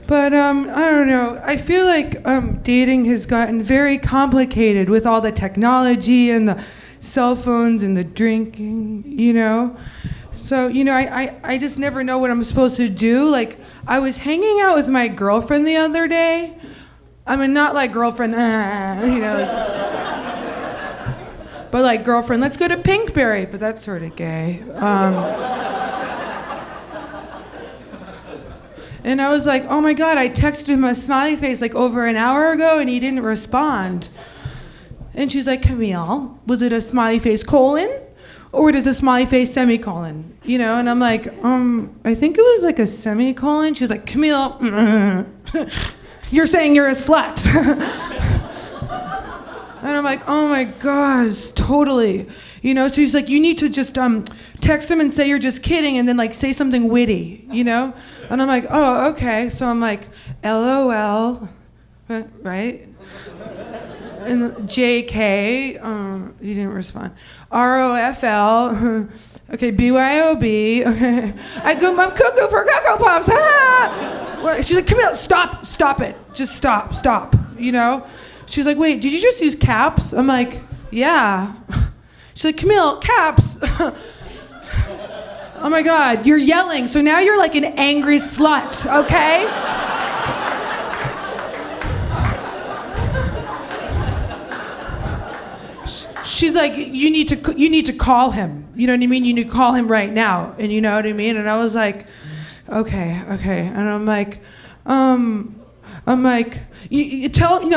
But I don't know. I feel like dating has gotten very complicated with all the technology and the cell phones and the drinking, you know? So, you know, I just never know what I'm supposed to do. Like, I was hanging out with my girlfriend the other day. I mean, not like girlfriend, you know. But like, girlfriend, let's go to Pinkberry. But that's sort of gay. And I was like, oh my God, I texted him a smiley face like over an hour ago and he didn't respond. And she's like, Camille, was it a smiley face colon? Or does a smiley face semicolon? You know, and I'm like, I think it was like a semicolon. She's like, Camille, you're saying you're a slut. And I'm like, oh my gosh, totally. You know, so she's like, you need to just text him and say you're just kidding and then like say something witty, you know? And I'm like, oh, okay. So I'm like, LOL, right? And JK, he didn't respond. ROFL, okay, BYOB, okay. I go, I'm cuckoo for Cocoa Pops, ah! She's like, Camille, stop it. Just stop, you know? She's like, wait, did you just use caps? I'm like, yeah. She's like, Camille, caps. Oh my God, you're yelling, so now you're like an angry slut, okay? She's like, you need to call him. You know what I mean? You need to call him right now. And you know what I mean? And I was like, okay. And I'm like, you tell him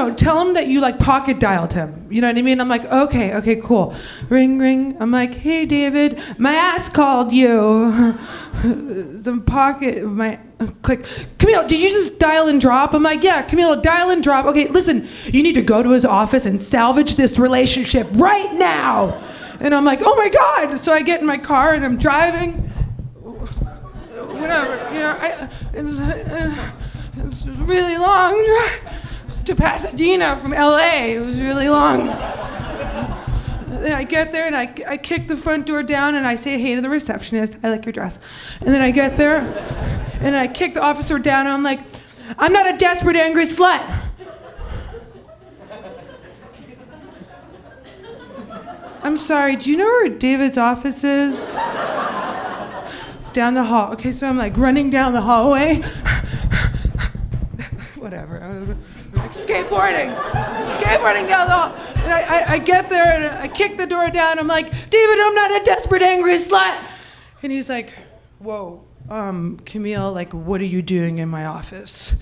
that you like pocket dialed him. You know what I mean? I'm like, okay, cool. Ring. I'm like, hey David, my ass called you. The pocket, my click. Camille, did you just dial and drop? I'm like, yeah, Camille, dial and drop. Okay, listen, you need to go to his office and salvage this relationship right now. And I'm like, oh my God. So I get in my car and I'm driving. Whatever, you know, it's really long drive to Pasadena from LA. It was really long. Then I get there and I kick the front door down and I say hey to the receptionist. I like your dress. And then I get there and I kick the officer down and I'm like, I'm not a desperate, angry slut. I'm sorry, do you know where David's office is? Down the hall. Okay, so I'm like running down the hallway. Whatever. Like skateboarding down the hall. And I get there and I kick the door down. I'm like, David, I'm not a desperate, angry slut. And he's like, whoa, Camille, like, what are you doing in my office?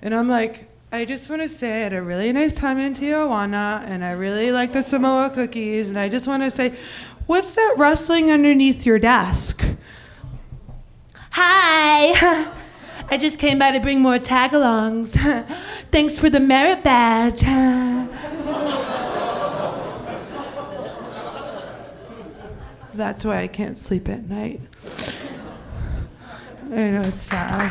And I'm like, I just want to say I had a really nice time in Tijuana and I really like the Samoa cookies. And I just want to say, what's that rustling underneath your desk? Hi. I just came by to bring more tag-alongs. Thanks for the merit badge. That's why I can't sleep at night. I know it's sad.